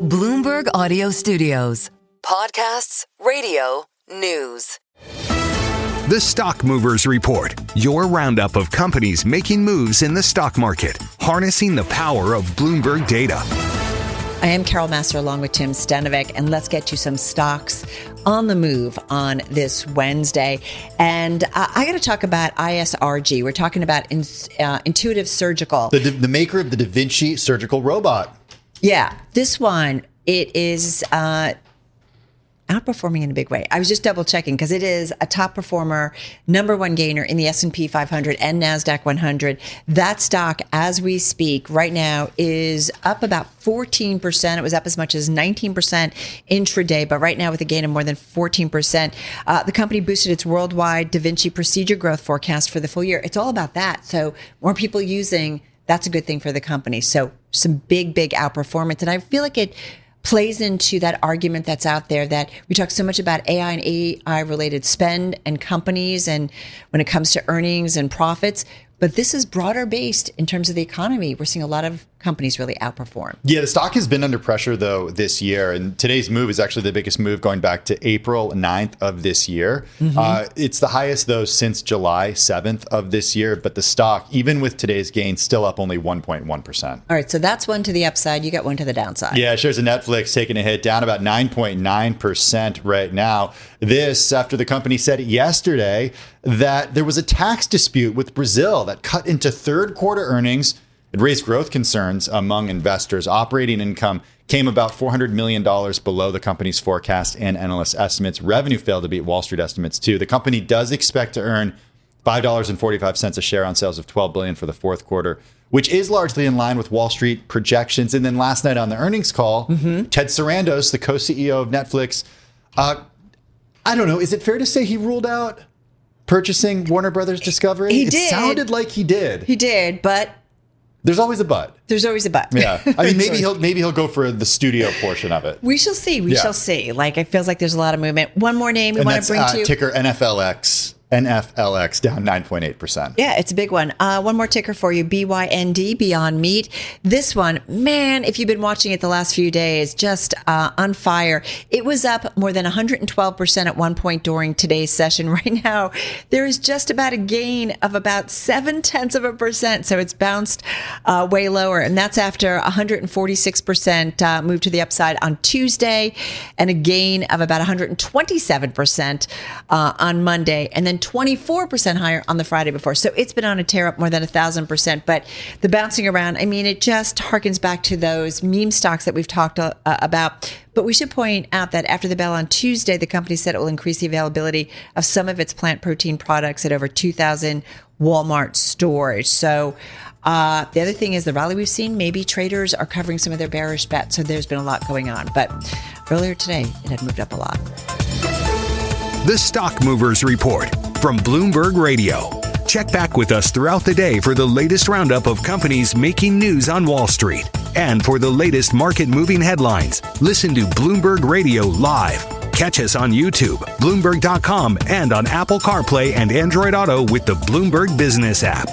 Bloomberg Audio Studios. Podcasts, radio, news. The Stock Movers Report, your roundup of companies making moves in the stock market, harnessing the power of Bloomberg data. I am Carol Master along with Tim Stanovic, and let's get you some stocks on the move on this Wednesday. And I got to talk about ISRG. We're talking about Intuitive Surgical. The maker of the Vinci surgical robot. Yeah, this one, it is outperforming in a big way. I was just double checking because it is a top performer, number one gainer in the S&P 500 and NASDAQ 100. That stock, as we speak right now, is up about 14%. It was up as much as 19% intraday, but right now with a gain of more than 14%. The company boosted its worldwide Da Vinci procedure growth forecast for the full year. It's all about that. So more people using, that's a good thing for the company. So some big outperformance. And I feel like it plays into that argument that's out there that we talk so much about AI and AI related spend and companies and when it comes to earnings and profits. But this is broader based in terms of the economy. We're seeing a lot of companies really outperform. Yeah, the stock has been under pressure, though, this year. And today's move is actually the biggest move going back to April 9th of this year. It's the highest, though, since July 7th of this year. But the stock, even with today's gain, still up only 1.1%. All right, so that's one to the upside. You got one to the downside. Yeah, shares of Netflix taking a hit, down about 9.9% right now. This after the company said yesterday that there was a tax dispute with Brazil that cut into third quarter earnings. It raised growth concerns among investors. Operating income came about $400 million below the company's forecast and analyst estimates. Revenue failed to beat Wall Street estimates, too. The company does expect to earn $5.45 a share on sales of $12 billion for the fourth quarter, which is largely in line with Wall Street projections. And then last night on the earnings call, Ted Sarandos, the co-CEO of Netflix, I don't know, is it fair to say he ruled out purchasing Warner Brothers Discovery? He did. It sounded like he did. He did, but there's always a but. There's always a but. Yeah. I mean, maybe he'll go for the studio portion of it. We shall see. We shall see. Like, it feels like there's a lot of movement. One more name we want to bring to you. Ticker NFLX. NFLX down 9.8%. Yeah, it's a big one. One more ticker for you, BYND, Beyond Meat. This one, man, if you've been watching it the last few days, just on fire. It was up more than 112% at one point during today's session. Right now, there is just about a gain of about 0.7%. So it's bounced way lower. And that's after 146% move to the upside on Tuesday and a gain of about 127% on Monday. And then 24% higher on the Friday before. So it's been on a tear up more than 1,000%. But the bouncing around, I mean, it just harkens back to those meme stocks that we've talked about. But we should point out that after the bell on Tuesday, the company said it will increase the availability of some of its plant protein products at over 2,000 Walmart stores. So the other thing is the rally we've seen, maybe traders are covering some of their bearish bets. So there's been a lot going on. But earlier today, it had moved up a lot. The Stock Movers Report from Bloomberg Radio. Check back with us throughout the day for the latest roundup of companies making news on Wall Street. And for the latest market-moving headlines, listen to Bloomberg Radio live. Catch us on YouTube, Bloomberg.com, and on Apple CarPlay and Android Auto with the Bloomberg Business app.